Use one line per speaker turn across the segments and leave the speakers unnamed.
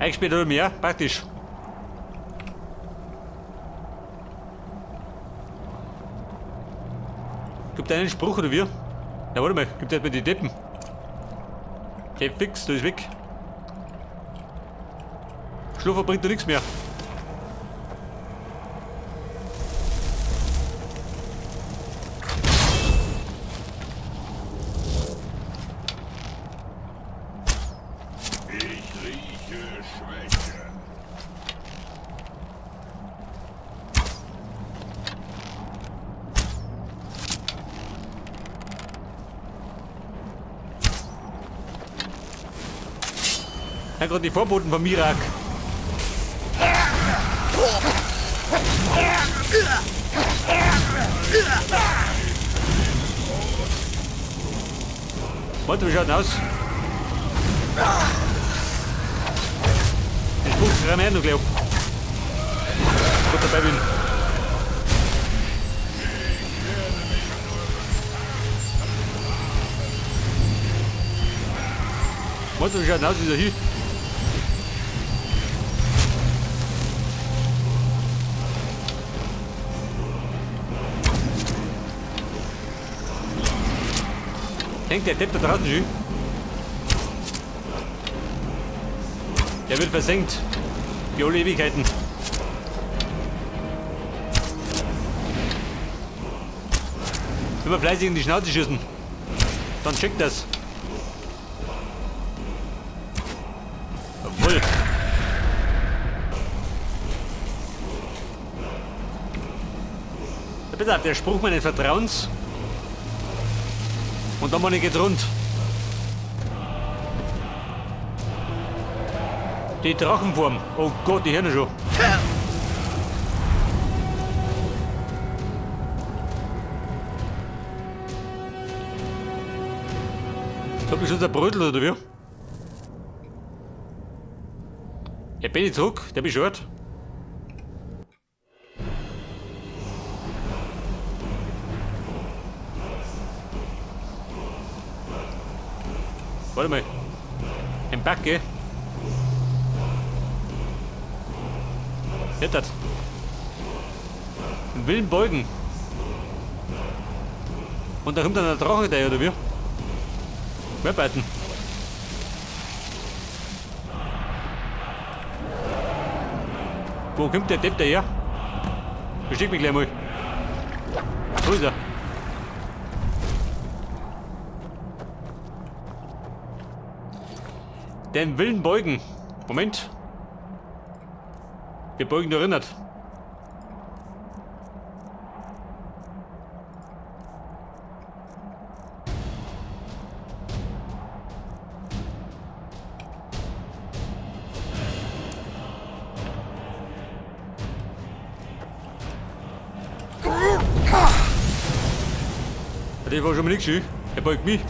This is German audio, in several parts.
Eingesperrt oder mehr, praktisch. Gibt einen Spruch oder wie? Ja, warte mal, gibt erstmal die Deppen. Okay, fix, da ist weg. Schluffer bringt da nichts mehr. Ja, gerade die Vorboten vom Mirak. Warte, wie schaut denn aus? Den Spruch kriegen wir noch gleich ab. Gut dabei bin. Warte, wie schaut denn aus, ist er hier? Hängt der Depp da draußen schon? Der wird versenkt. Für alle Ewigkeiten. Immer fleißig in die Schnauze schießen. Dann checkt das. Jawohl. Ja, bitte, der Spruch meines Vertrauens. Und dann mal geht's rund. Die Drachenform. Oh Gott, die Hirne schon. Hab ich schon zerbrötelt oder wie? Ja, bin ich zurück, der bescheuert. Warte mal. Ein Backe. Hört das? Einen wilden Beugen. Und da kommt dann ein Drache da, oder wie? Arbeiten. Wo kommt der Depp daher? Versteck mich gleich mal. Wo ist er? Den wilden Beugen. Moment. Wir beugen erinnert. Das war schon mal nichts schön. Er beugt mich.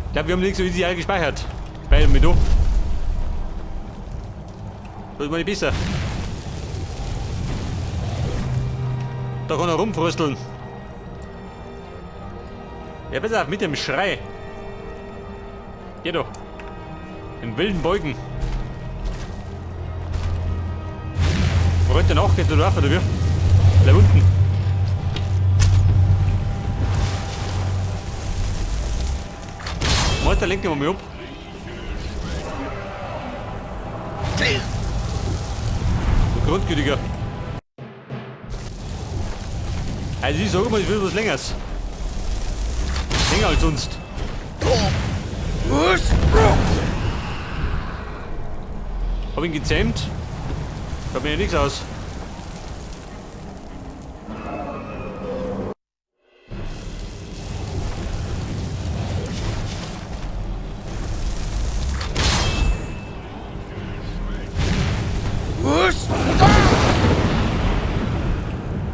Ich glaube, wir haben nichts so easy gespeichert. Speichern wir da. Das ist mal nicht besser. Da kann er rumfrösteln. Ja, pass auf, mit dem Schrei. Geh doch. Im wilden Beugen. Wo rennt der nach? Geht der drauf oder wie? Da unten. Meister, lenken wir mal ab. Du Grundgütiger. Also ich sag mal, ich will was Längeres. Länger als sonst. Hab ihn gezähmt. Schaut mir ja nichts aus.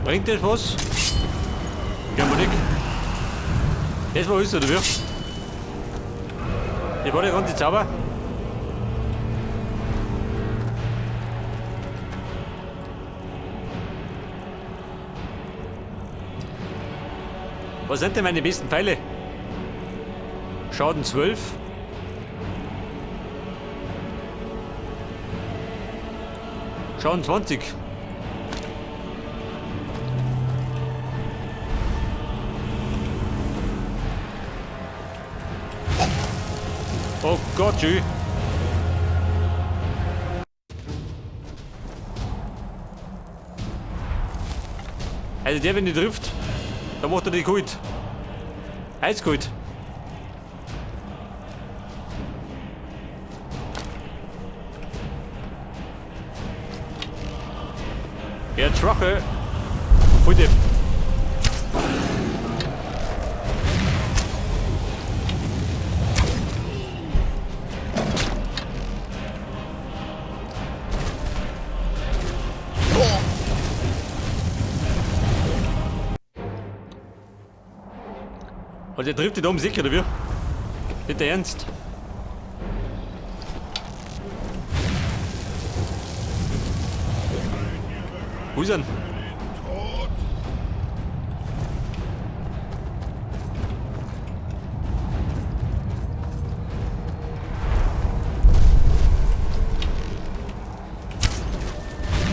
Bringt das was? Ja, mal nicht. Das war alles, oder wie? Das war der ganze Zauber. Was sind denn meine besten Pfeile? Schaden 12. Schaden 20. Oh Gott, tschüss. Also der, wenn die trifft, dann macht er die kalt. Eiskalt. Er Drache. Heute. Und der trifft den oben sicher, oder wie? Nicht der Ernst. Wo ist er denn?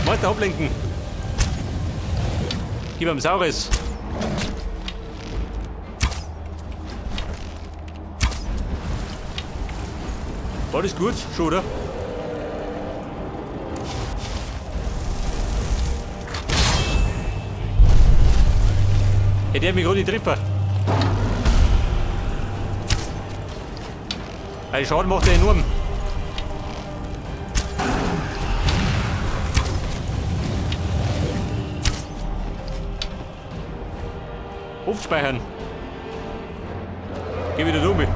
Weiter ablenken. Gib ihm Saures. War das gut? Schon, oder? Ja, der hat mich gerade nicht treffen. Weil Schaden macht er enorm. Aufspeichern. Geh wieder dumm.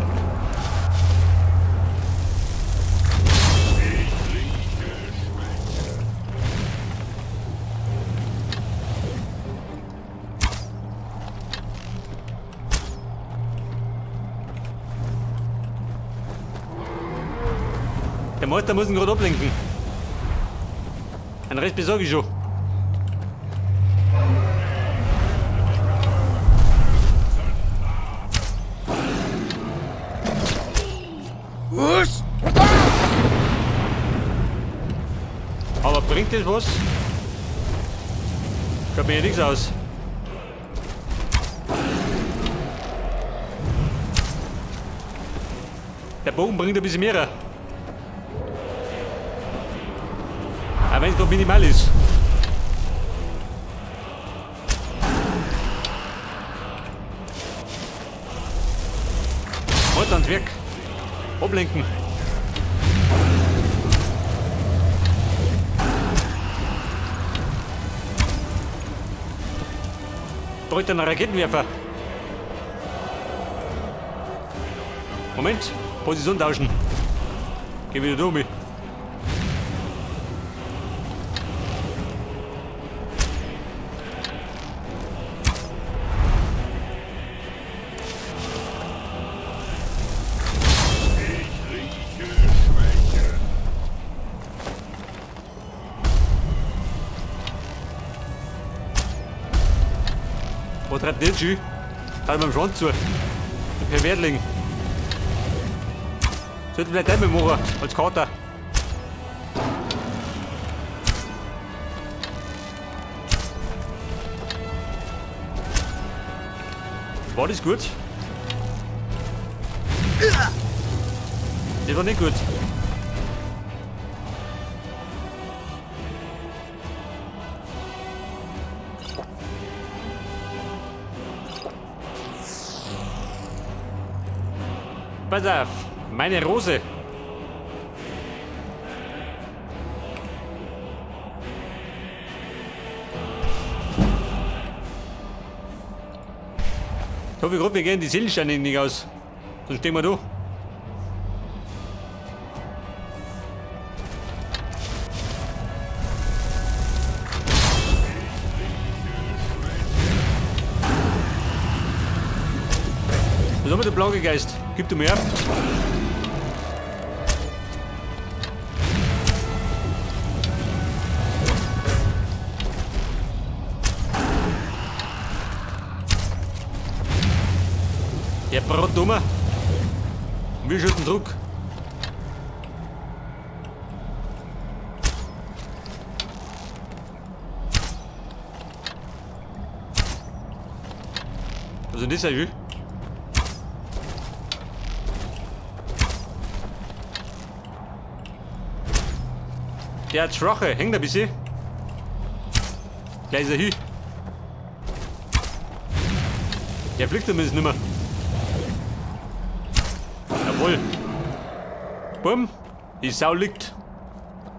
Der Meister muss ihn gerade ablenken. Einen Rest besorge ich schon.
Was?
Aber bringt das was? Schaut mir ja nichts aus. Der Bogen bringt ein bisschen mehr. Aber wenn es doch minimal ist. Halt ans Werk. Ablenken. Bräuchte einen Raketenwerfer. Moment. Position tauschen. Geh wieder durch. Wo treibt der Schuh? Halt beim Schwanz zu. Per Wertling. Sollte vielleicht einmal machen, als Kater. War das gut? Das war nicht gut. Pass auf, meine Rose. Ich hoffe gerade, wir gehen die Seelensteine nicht aus. Sonst stehen wir da. Was haben wir, der Plagegeist? Gib du mir ab. Der Brot dummer. Wir schütten Druck. Was ist denn das, Jules? Der hat Schwache, hängt ein bisschen. Gleich ist er hin. Der fliegt zumindest nicht mehr. Jawohl. Bumm. Die Sau liegt.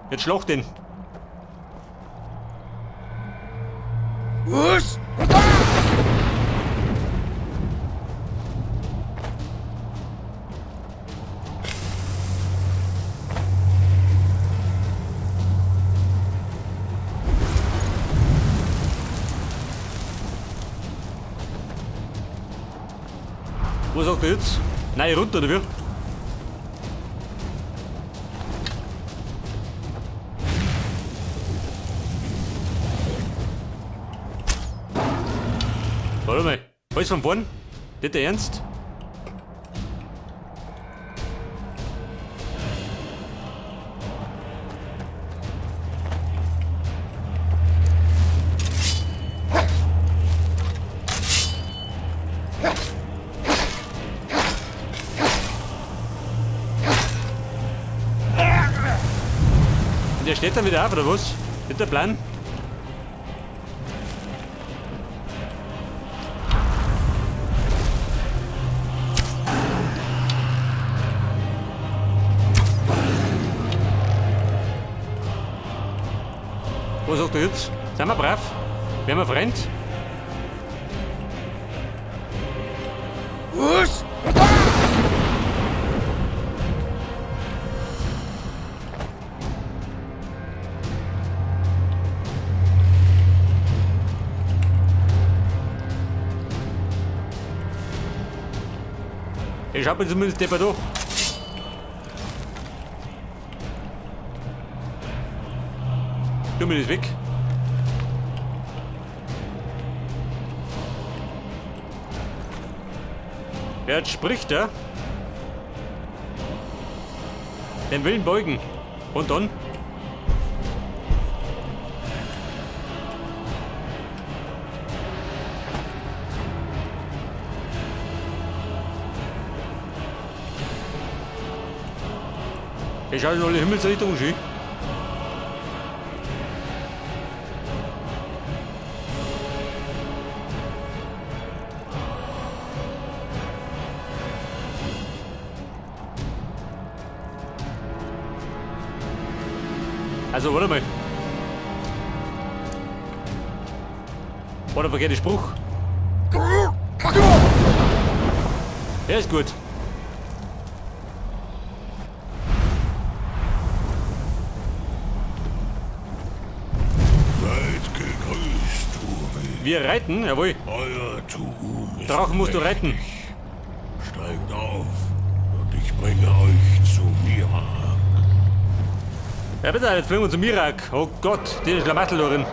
Jetzt schlag den.
Was?
Wo sagt er jetzt? Nein, runter, oder wie? Warte mal. Alles von vorn? Nicht der Ernst? Und der steht dann wieder auf, oder was? Nicht der Plan? Was sagt er jetzt? Sind wir brav? Wären wir Freund?
Was?
Ich hab mir zumindest der da. Tu mir das weg. Wer jetzt spricht, ja? Den Willen beugen. Und dann? Ich schaue in alle Himmelsrichtungen schön. Also, warte mal. War der verkehrte Spruch? Der ist gut.
Seid gegrüßt, Uri.
Wir reiten, jawohl.
Euer Tuum ist
Drachen musst du retten.
mächtig. Steigt auf und ich bringe euch zu Mira.
Ja bitte, jetzt fliegen wir zum Mirak. Oh Gott, den Schlamassel.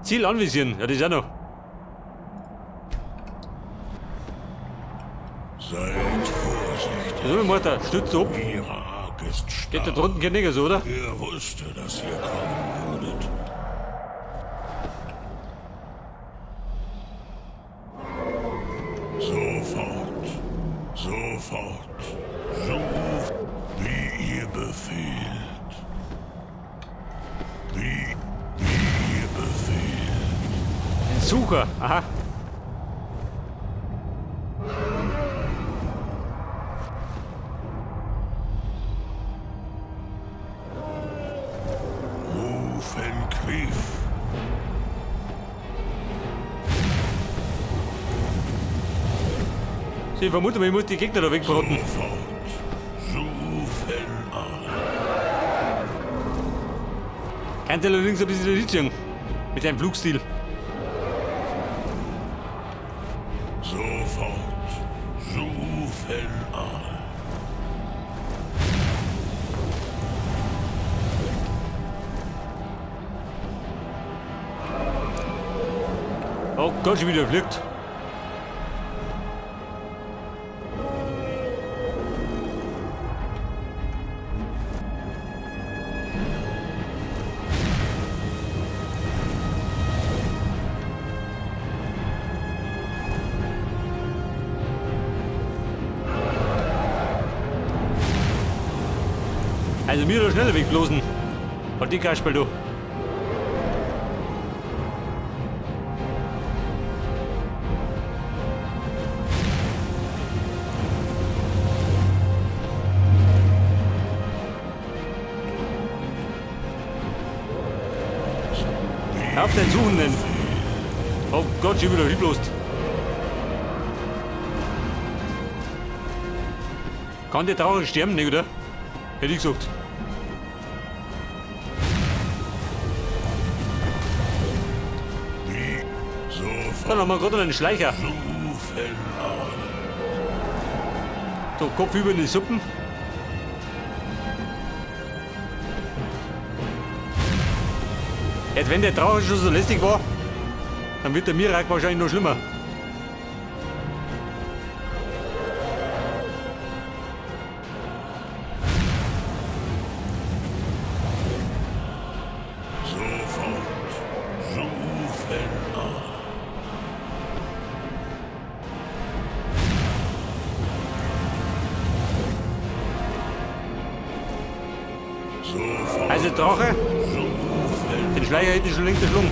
Ziel anvisieren, ja das ist ja noch.
Seid vorsichtig.
So, Mutter, stützt ab.
Mirak ist
Geht da
stark.
drunten kein Nigger, so, oder?
Er wusste, dass ihr kommen würdet. Sofort. Sofort. So, wie ihr befehlt. Wie ihr befehlt.
Ein Sucher, aha.
Rufenkrief.
Ich vermute mal, ich muss die Gegner da wegbraten.
Sofort. Rufen an.
Kann der allerdings ein bisschen Lithium mit seinem Flugstil.
Sofort. Rufen an.
Oh Gott, schon wieder fliegt. Also mir da schneller wegblosen. Und die Kasperl, du. Auf den Suchenden. Oh Gott, schon wieder wegblost. Kann der traurig sterben, nicht, oder? Hätte ich gesagt. Dann haben wir gerade einen Schleicher. So, Kopf über in die Suppen. Jetzt, wenn der traurig schon so lästig war, dann wird der Mirak wahrscheinlich noch schlimmer. Also Drache, den Schleicher hätte ich schon längst geschlungen.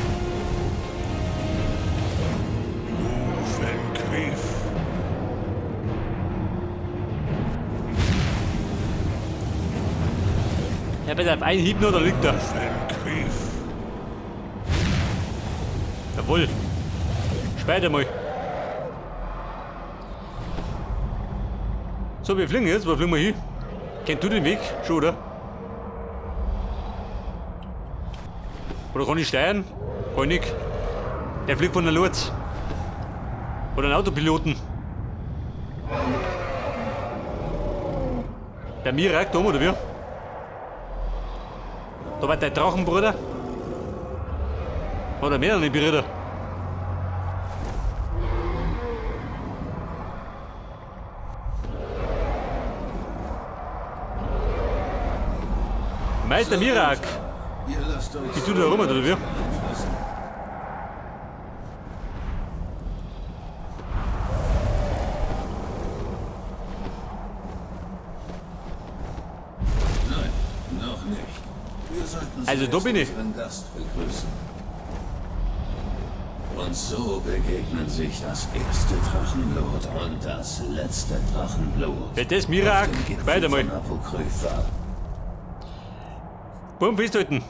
Ja, bitte auf einen Hieb nur, da liegt er. Jawohl. Später mal. So, wir fliegen jetzt. Wo fliegen wir hin? Kennst du den Weg schon, oder? Oder kann ich steuern? Kann ich nicht. Der fliegt von der Lotz. Oder ein Autopiloten. Der Mirak da oben, oder wie? Da war der Drachenbruder. Oder mehrere Brüder. Meister Mirak. Wie tut der rum, oder wie?
Nein, noch nicht. Wir sollten
Also, da bin ich.
unseren Gast begrüßen. Und so begegnen sich das erste Drachenblut und das letzte Drachenblut.
Ja, das Mirak.
Auf dem Gipfel
Weiter mal.
von Apokrypha.
Bumm, festhalten.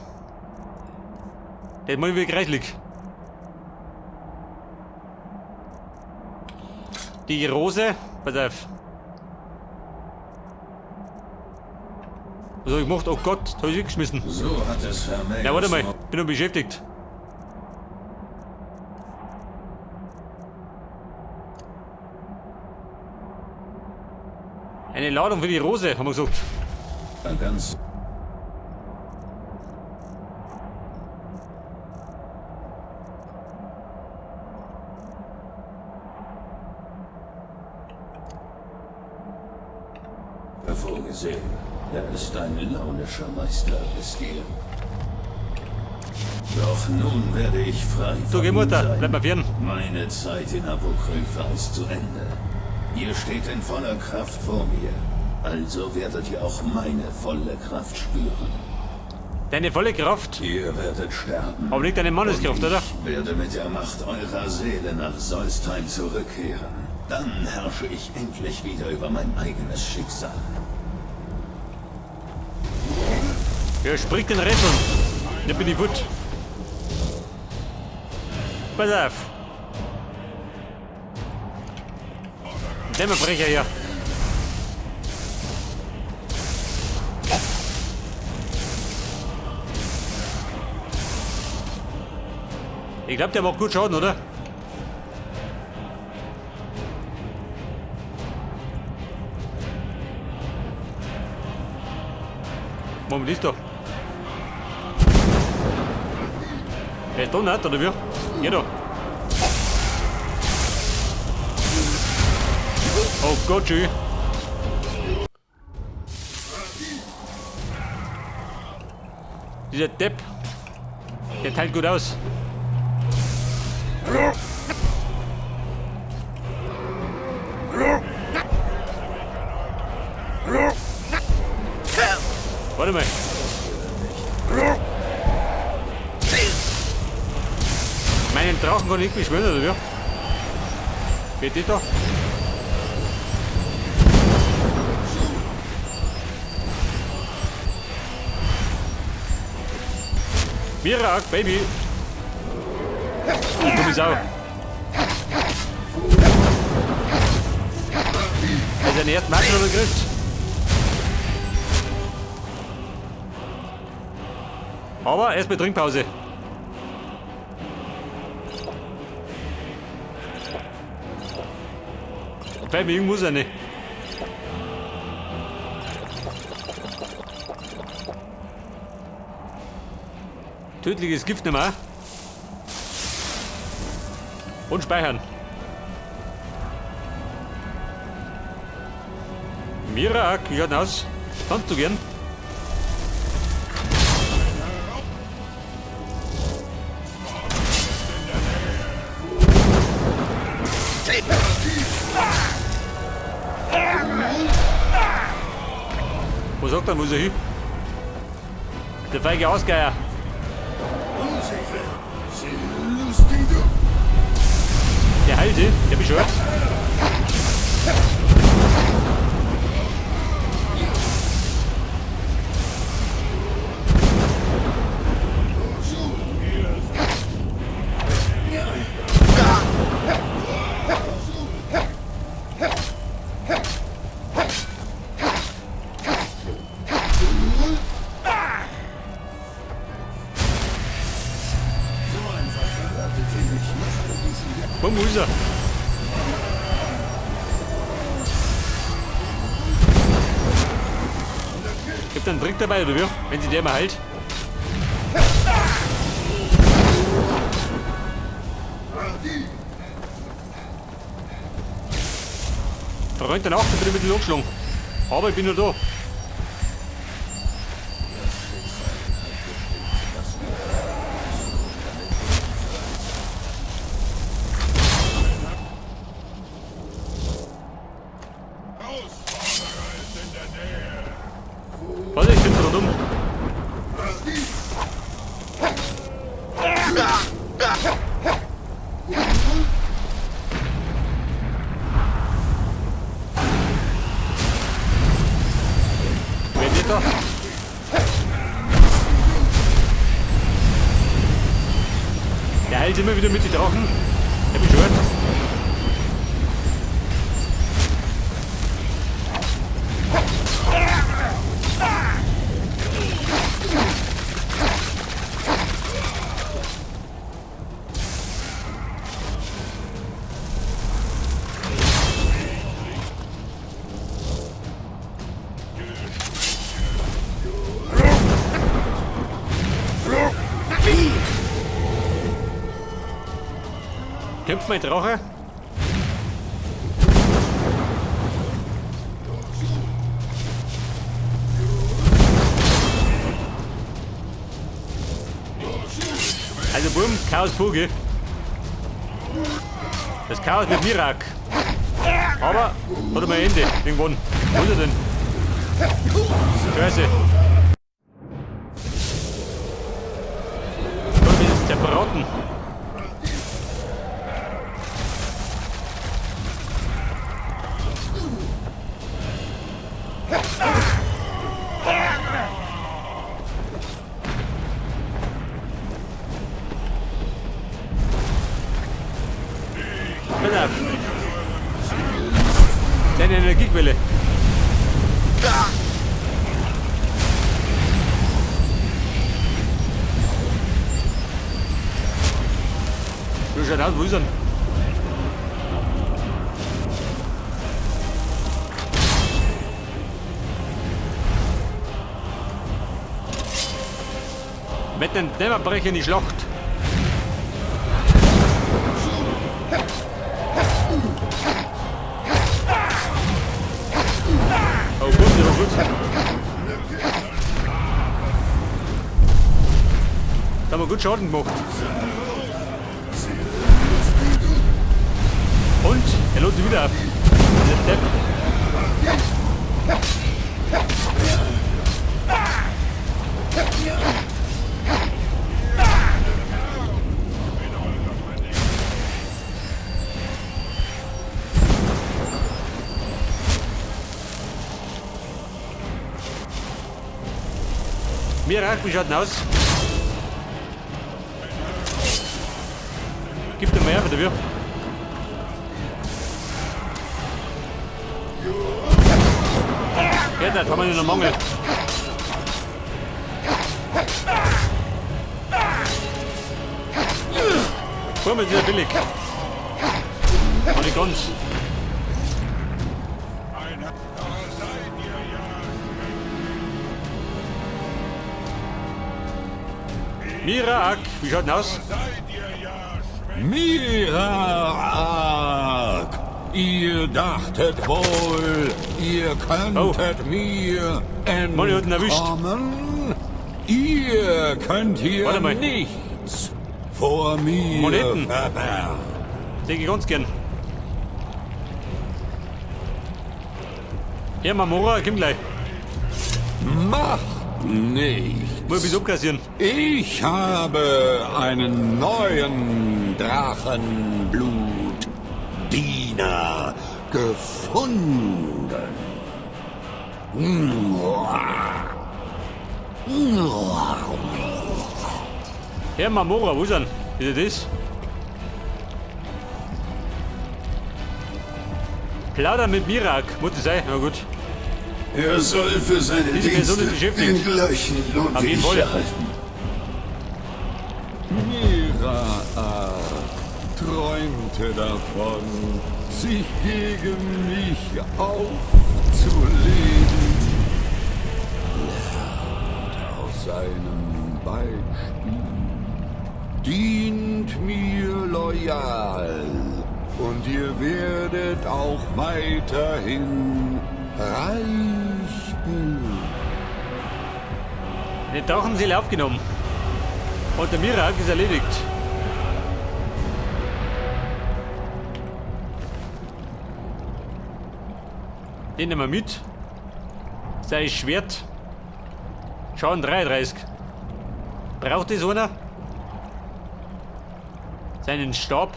Das mal wieder reichlich. Die Rose. Pass auf. Was hab ich gemacht? Oh Gott, da hab ich weggeschmissen.
So hat es Herr
Ja, warte mal. Bin noch beschäftigt. Eine Ladung für die Rose, haben wir gesagt.
Ganz vorgesehen. Er ist ein launischer Meister, wisst ihr. Doch nun werde ich frei
So, geh
von ihm
Mutter,
sein.
bleib mal fern.
Meine Zeit in Apokrypha ist zu Ende. Ihr steht in voller Kraft vor mir. Also werdet ihr auch meine volle Kraft spüren.
Deine volle Kraft.
Ihr werdet sterben.
Aber nicht deine Manneskraft, oder?
Ich werde mit der Macht eurer Seele nach Solstheim zurückkehren. Dann herrsche ich endlich wieder über mein eigenes Schicksal.
Wer spricht den Rätseln? Da bin ich gut. Pass auf. Dämmerbrecher hier. Ich glaube, der macht gut Schaden, oder? Moment, ist doch. Er ist da nicht, oder wie? Ja, da. Oh Gott, tschüss. Dieser Depp. Der teilt gut aus. Warte mal. Meinen Drachen kann ich nicht beschwören, oder wie? Geht das da? Mirak, Baby! Du dumme Sau! Er ist den ersten Match noch gekriegt. Aber erst mit Trinkpause. Baby, muss er nicht. Tödliches Gift nicht mehr. Und speichern. Mirak, wie schaut denn aus? Kannst du gern? Wo sagt er, wo ist er hin? Der feige Ausgeier. Der heilt sie, der bescheuert. Wo ist er? Gibt einen Trick dabei, oder wie? Wenn sie der mal heilt. Verräumt dann auch, da bin ich mit dem angeschlagen. Aber ich bin nur da. Warte, ich bin da dumm. Wer geht da? Der heilt immer wieder mit den Drachen. Der bescheuert. Kämpft mein Drache? Also boom, Chaos Vogel. Das Chaos mit Mirak. Aber hat er mal Ende irgendwann. Wo ist er denn? Scheiße. Soll mich jetzt zerbraten. Pass auf. Deine Energiequelle. Du schaut aus, wo ist er? Mit den Dämmerbrecher in die Schlacht. gut. Da haben wir gut Schaden gemacht. Und er lädt sich wieder ab. Der Depp. Mirak, wie schaut denn aus? Gib dir mehr dafür. Geht nicht, haben wir nicht noch Mangel. Fuhr ist wieder billig. Aber nicht ganz. Mirak, wie schaut denn aus?
Mirak! Ihr dachtet wohl, ihr könntet mir
Mann, ihr hat ihn erwischt.
entkommen? Ihr könnt hier
Warte mal.
nichts vor mir
Moneten.
verbergen.
Denke ich ganz gern. Ja, Mamora, komm gleich.
Macht nichts.
Muss ich bis abkassieren.
Ich habe einen neuen Drachenblut-Diener gefunden.
Ja, Mamora, wo ist er? Ist er das? Plauder mit Mirak, muss das sein? Na gut.
Er soll für seine
Diese Person
Dienste
ist beschäftigt.
den gleichen Lohn
Auf
wie
jeden
ich
Fall.
erhalten.
Mirak träumte davon, sich gegen mich aufzulehnen. Lernt aus seinem Beispiel. Dient mir loyal und ihr werdet auch weiterhin reich blühen.
Den Drachenseele aufgenommen. Und der Mirak ist erledigt. Den nehmen wir mit. Sein Schwert. Schauen 33. Braucht das einer? Seinen Stab.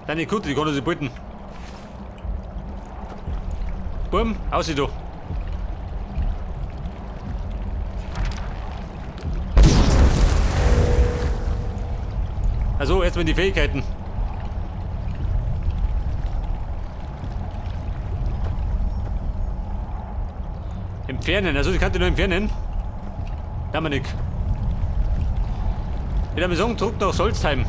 Deine Kutte, die kann er sich behalten. Bumm, aus da. Also, jetzt mal die Fähigkeiten. Entfernen, also ich kann die nur entfernen. Dominik. Ich würde sagen, zurück nach Solstheim.